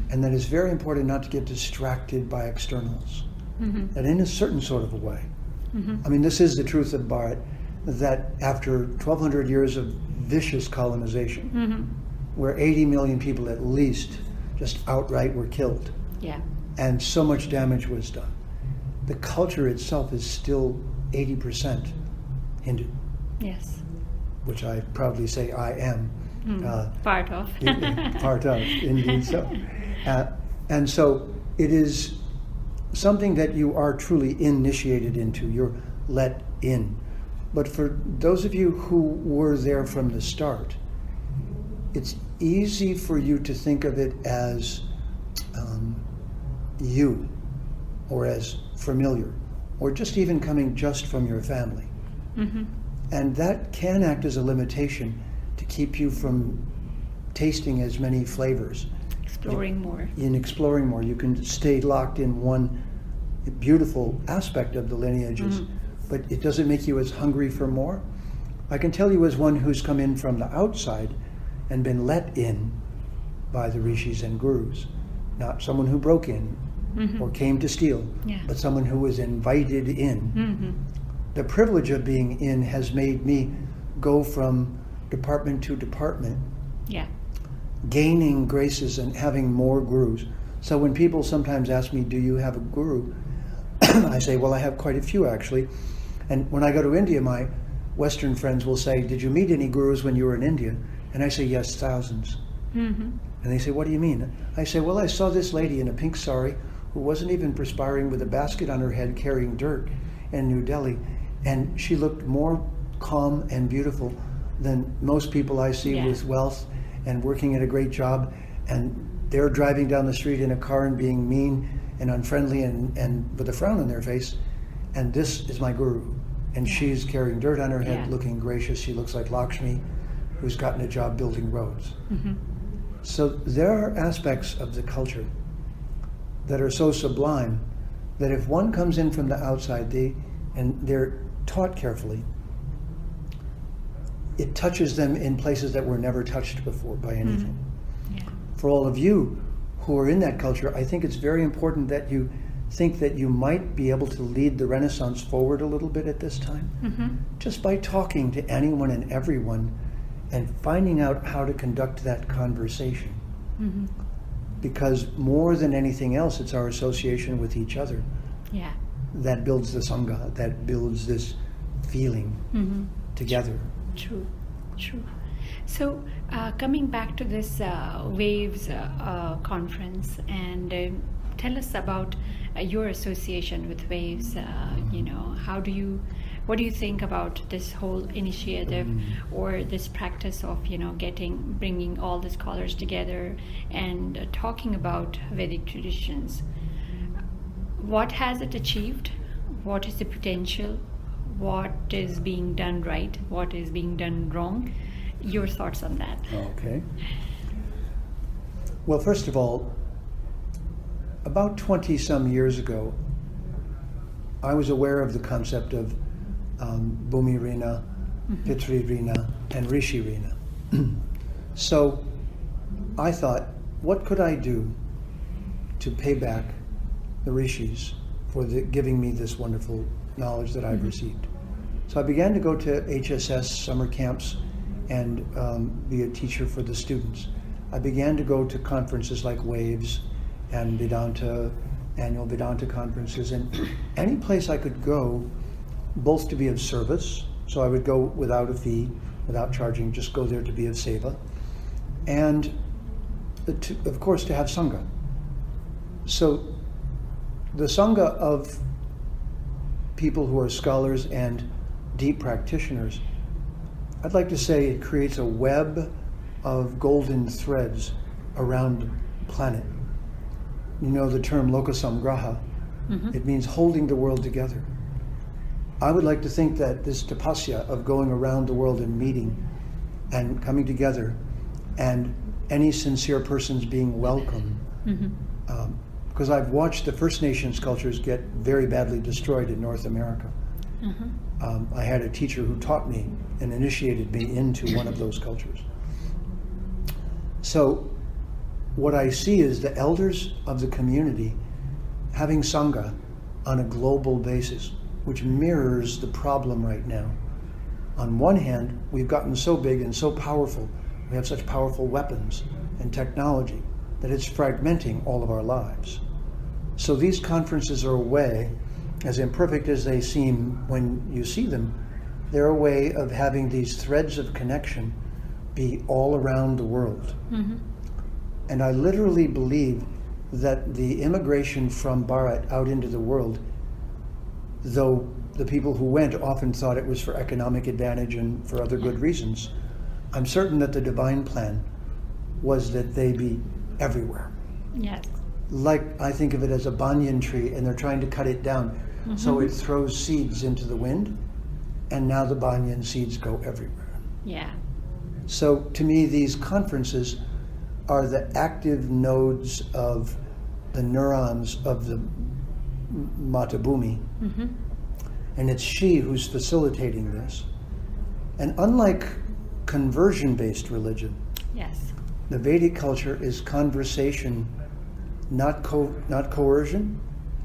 And that it's very important not to get distracted by externals. That in a certain sort of a way. I mean, this is the truth of Bharat, that after 1,200 years of vicious colonization, where 80 million people at least just outright were killed, and so much damage was done, the culture itself is still 80% Hindu. Yes. Which I proudly say I am. Part of. Part of, indeed so. And so it is something that you are truly initiated into, you're let in. But for those of you who were there from the start, it's easy for you to think of it as you, or as familiar, or just even coming just from your family. And that can act as a limitation to keep you from tasting as many flavors. Exploring more. In exploring more, you can stay locked in one beautiful aspect of the lineages, but it doesn't make you as hungry for more. I can tell you as one who's come in from the outside and been let in by the rishis and gurus, not someone who broke in or came to steal, but someone who was invited in. The privilege of being in has made me go from department to department, gaining graces and having more gurus. So when people sometimes ask me, do you have a guru? I say, well, I have quite a few actually. And when I go to India, my Western friends will say, did you meet any gurus when you were in India? And I say, yes, thousands. Mm-hmm. And they say, what do you mean? I say, well, I saw this lady in a pink sari who wasn't even perspiring with a basket on her head carrying dirt in New Delhi. And she looked more calm and beautiful than most people I see with wealth and working at a great job. And they're driving down the street in a car and being mean and unfriendly and with a frown on their face. And this is my guru. And she's carrying dirt on her head, looking gracious. She looks like Lakshmi, who's gotten a job building roads. Mm-hmm. So there are aspects of the culture that are so sublime that if one comes in from the outside, they're taught carefully, it touches them in places that were never touched before by anything. Mm-hmm. Yeah. For all of you who are in that culture, I think it's very important that you think that you might be able to lead the Renaissance forward a little bit at this time, Mm-hmm. just by talking to anyone and everyone and finding out how to conduct that conversation. Mm-hmm. Because more than anything else, it's our association with each other Yeah. that builds the Sangha, that builds this feeling Mm-hmm. together. True. So coming back to this WAVES conference, and tell us about your association with WAVES. What do you think about this whole initiative or this practice of bringing all the scholars together and talking about Vedic traditions? What has it achieved? What is the potential? What is being done right? What is being done wrong? Your thoughts on that? Okay. Well, first of all, about 20 some years ago, I was aware of the concept of Bhumi Rina, Pitri Rina, and Rishi Rina. So I thought, what could I do to pay back the Rishis for giving me this wonderful knowledge that I've received? So I began to go to HSS summer camps and be a teacher for the students. I began to go to conferences like WAVES and Vedanta, annual Vedanta conferences, and any place I could go, both to be of service, so I would go without a fee, without charging, just go there to be of seva, and of course to have Sangha. So the Sangha of people who are scholars and deep practitioners, I'd like to say it creates a web of golden threads around the planet. You know the term lokasamgraha. It means holding the world together. I would like to think that this tapasya of going around the world and meeting and coming together and any sincere persons being welcome, because I've watched the First Nations cultures get very badly destroyed in North America. I had a teacher who taught me and initiated me into one of those cultures. So what I see is the elders of the community having Sangha on a global basis, which mirrors the problem right now. On one hand, we've gotten so big and so powerful, we have such powerful weapons and technology that it's fragmenting all of our lives. So these conferences are a way, as imperfect as they seem when you see them, they're a way of having these threads of connection be all around the world. And I literally believe that the immigration from Bharat out into the world, though the people who went often thought it was for economic advantage and for other good reasons, I'm certain that the divine plan was that they be everywhere. Yes. Like, I think of it as a banyan tree, and they're trying to cut it down so it throws seeds into the wind, and now the banyan seeds go everywhere. Yeah. So to me, these conferences are the active nodes of the neurons of the Mata Bhumi. And it's she who's facilitating this. And unlike conversion-based religion, Yes. the Vedic culture is conversation, not coercion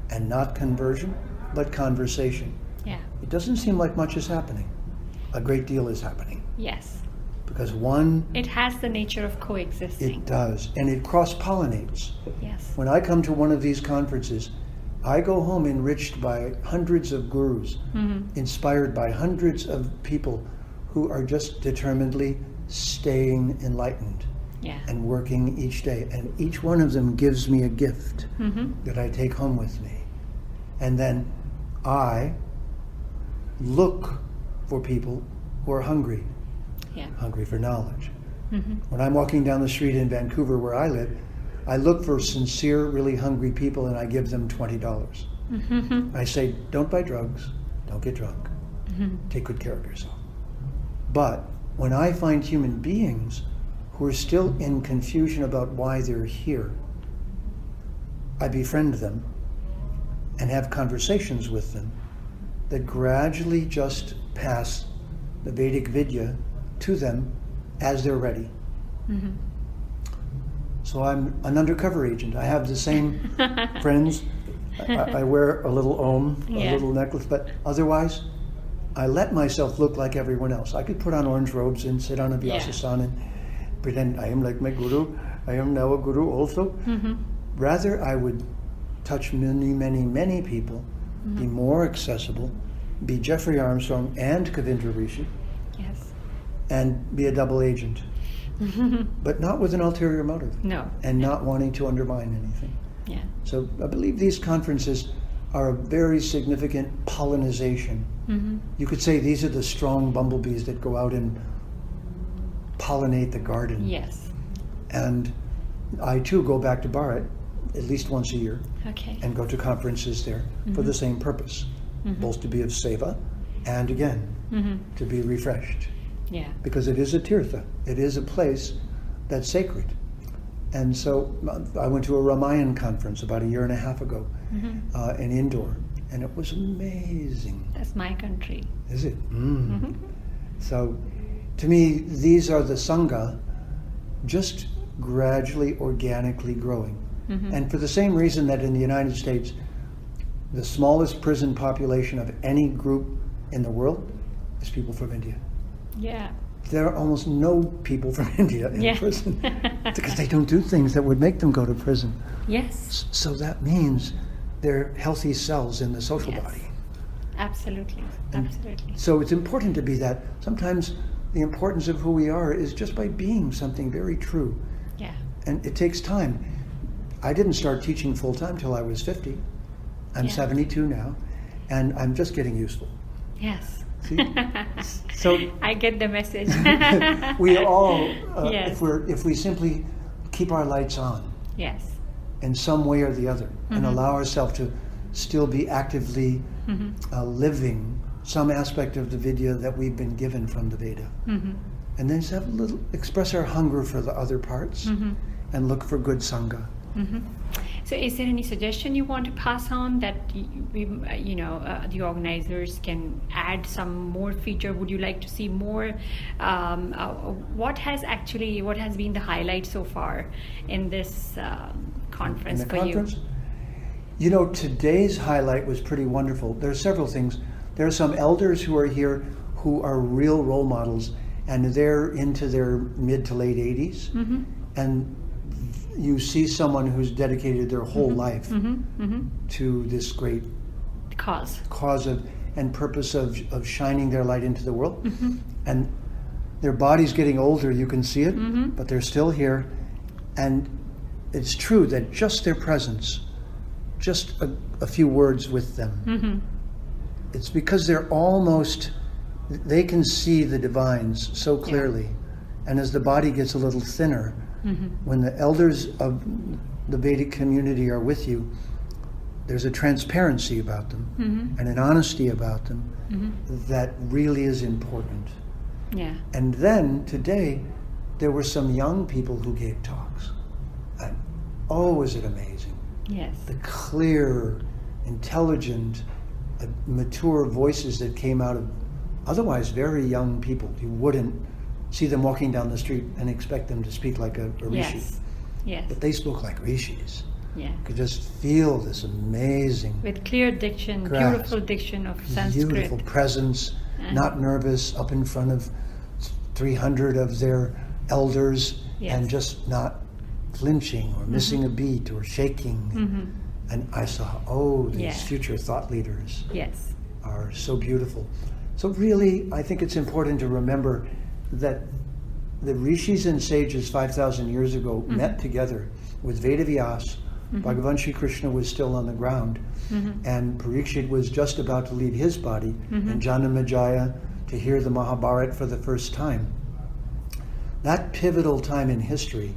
and not conversion, but conversation. Yeah. It doesn't seem like much is happening. A great deal is happening, Yes. because one, it has the nature of coexisting. it does, and it cross-pollinates. Yes. When I come to one of these conferences, I go home enriched by hundreds of gurus, inspired by hundreds of people who are just determinedly staying enlightened Yeah. and working each day. And each one of them gives me a gift that I take home with me. And then I look for people who are hungry, Yeah. hungry for knowledge. When I'm walking down the street in Vancouver where I live, I look for sincere, really hungry people and I give them $20. I say, don't buy drugs, don't get drunk, take good care of yourself. But when I find human beings who are still in confusion about why they're here, I befriend them and have conversations with them that gradually just pass the Vedic Vidya to them as they're ready. So I'm an undercover agent. I have the same friends. I wear a little om, a little necklace, but otherwise, I let myself look like everyone else. I could put on orange robes and sit on a vyasasana and pretend I am like my guru. I am now a guru also. Rather, I would touch many, many, many people, be more accessible, be Jeffrey Armstrong and Kavindra Rishi, Yes. and be a double agent. But not with an ulterior motive. No. And not wanting to undermine anything. Yeah. So I believe these conferences are a very significant pollinization. You could say these are the strong bumblebees that go out and pollinate the garden. Yes. And I too go back to Bharat at least once a year Okay. and go to conferences there for the same purpose, both to be of seva and again to be refreshed. Yeah. Because it is a tirtha, it is a place that's sacred. And so I went to a Ramayan conference about a year and a half ago in Indore, and it was amazing. That's my country. Is it? So to me, these are the Sangha just gradually, organically growing. And for the same reason that in the United States, the smallest prison population of any group in the world is people from India. Yeah. There are almost no people from India in prison because they don't do things that would make them go to prison. Yes. So that means they're healthy cells in the social body. Absolutely. Absolutely. So it's important to be that. Sometimes the importance of who we are is just by being something very true. Yeah. And it takes time. I didn't start teaching full time till I was 50. I'm 72 now, and I'm just getting useful. Yes. See? So I get the message. we all, Yes. if we simply keep our lights on Yes. in some way or the other, and allow ourselves to still be actively living some aspect of the Vidya that we've been given from the Veda, and then just have a little, express our hunger for the other parts, and look for good Sangha. So is there any suggestion you want to pass on that the organizers can add some more feature? Would you like to see more? What has been the highlight so far in this conference for you? You know, today's highlight was pretty wonderful. There are several things. There are some elders who are here who are real role models, and they're into their mid to late 80s. And you see someone who's dedicated their whole life to this great cause and purpose of shining their light into the world. And their body's getting older, you can see it, but they're still here. And it's true that just their presence, just a few words with them, it's because they can see the divines so clearly. And as the body gets a little thinner, when the elders of the Vedic community are with you, there's a transparency about them and an honesty about them that really is important. Yeah. And then today, there were some young people who gave talks. And was it amazing? Yes. The clear, intelligent, mature voices that came out of otherwise very young people. You wouldn't see them walking down the street and expect them to speak like a rishi. Yes. But they spoke like rishis. Yeah. You could just feel this amazing, with clear diction, grasp, beautiful diction of Sanskrit. beautiful presence, not nervous, up in front of 300 of their elders Yes. and just not flinching or missing a beat or shaking. And I saw, these Yeah. future thought leaders Yes. are so beautiful. So really, I think it's important to remember that the rishis and sages 5,000 years ago met together with Vedavyas. Bhagavan Sri Krishna was still on the ground, and Parikshit was just about to leave his body, and Janamejaya to hear the Mahabharata for the first time. That pivotal time in history,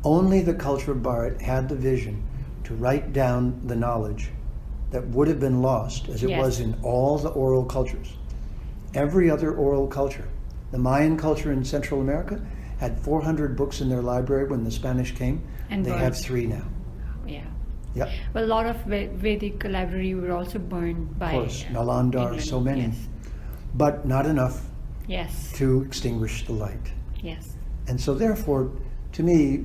only the culture of Bharat had the vision to write down the knowledge that would have been lost, as it Yes. was in all the oral cultures. Every other oral culture, the Mayan culture in Central America, had 400 books in their library when the Spanish came. And they burned. have 3 now. Yeah. Yep, Well, a lot of Vedic library were also burned by of course, Nalanda, England. so many, Yes. but not enough Yes. to extinguish the light. Yes. And so therefore, to me,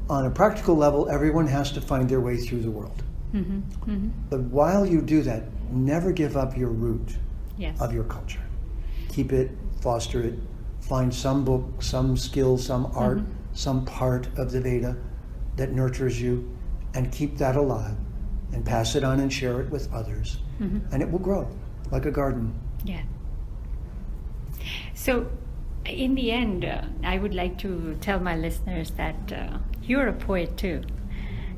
on a practical level, everyone has to find their way through the world. But while you do that, never give up your root Yes. of your culture. Keep it, foster it, find some book, some skill, some art, some part of the Veda that nurtures you, and keep that alive and pass it on and share it with others. And it will grow like a garden. Yeah. So, in the end, I would like to tell my listeners that you're a poet too.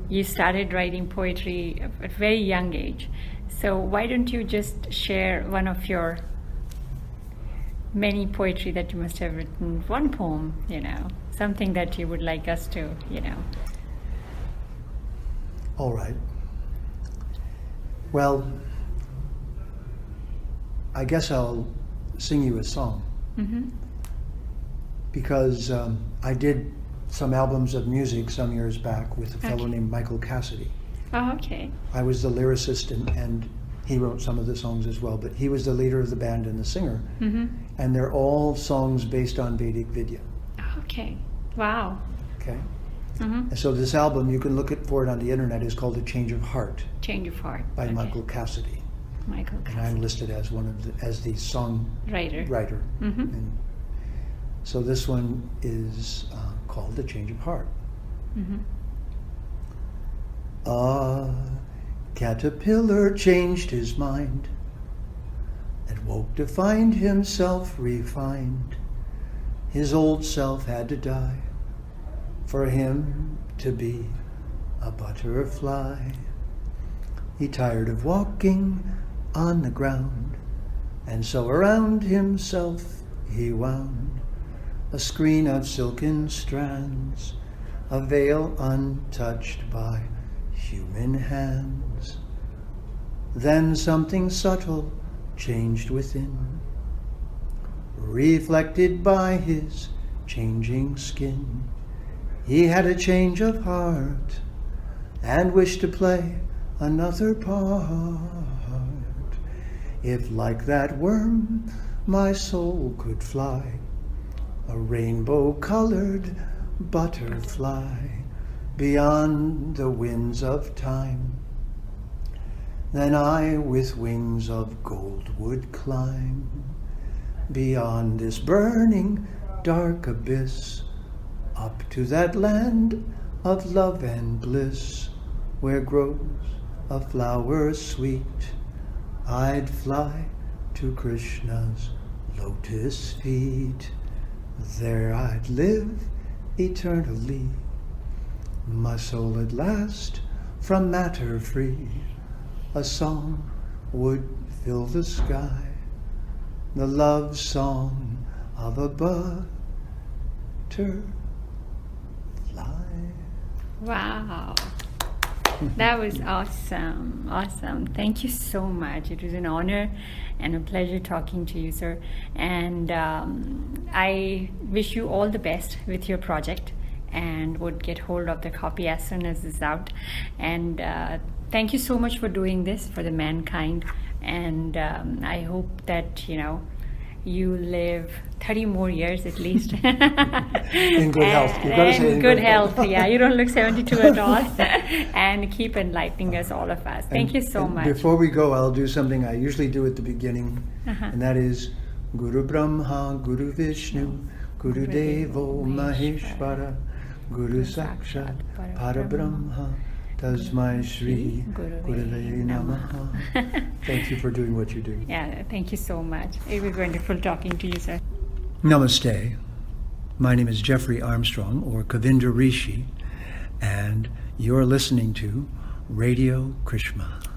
You started writing poetry at a very young age. So why don't you just share one of your many poetry that you must have written, one poem, something that you would like us to, All right. Well, I guess I'll sing you a song. Because I did some albums of music some years back with a fellow named Michael Cassidy. Oh, okay. I was the lyricist and he wrote some of the songs as well, but he was the leader of the band and the singer. And they're all songs based on Vedic Vidya. Okay. Wow. Okay? And so this album, you can look for it on the internet, is called A Change of Heart Change of Heart. by Okay. Michael Cassidy. Michael And Cassidy. I'm listed as as the song Writer. And so this one is called A Change of Heart. A caterpillar changed his mind and woke to find himself refined. His old self had to die for him to be a butterfly. He tired of walking on the ground, and so around himself he wound a screen of silken strands, a veil untouched by human hands. Then something subtle changed within, reflected by his changing skin. He had a change of heart and wished to play another part. If like that worm my soul could fly, a rainbow-colored butterfly, beyond the winds of time, then I with wings of gold would climb, beyond this burning dark abyss, up to that land of love and bliss, where grows a flower sweet. I'd fly to Krishna's lotus feet. There I'd live eternally, my soul at last from matter free. A song would fill the sky, the love song of a butterfly. Wow. That was awesome. Awesome. Thank you so much. It was an honor and a pleasure talking to you, sir. And I wish you all the best with your project and would get hold of the copy as soon as it's out. And thank you so much for doing this for the mankind. And I hope that, you live 30 more years at least. In good health. You've got to say in good health. Yeah, you don't look 72 at all. And keep enlightening us, all of us. Thank you so much. Before we go, I'll do something I usually do at the beginning, and that is Guru Brahma, Guru Vishnu, Guru Devo Maheshwara, Guru Sakshat Parabrahma, Tasmai Shri Gurave Namaha. Thank you for doing what you do. Yeah, thank you so much. It was wonderful talking to you, sir. Namaste. My name is Jeffrey Armstrong, or Kavindra Rishi, and you're listening to Radio Karishma.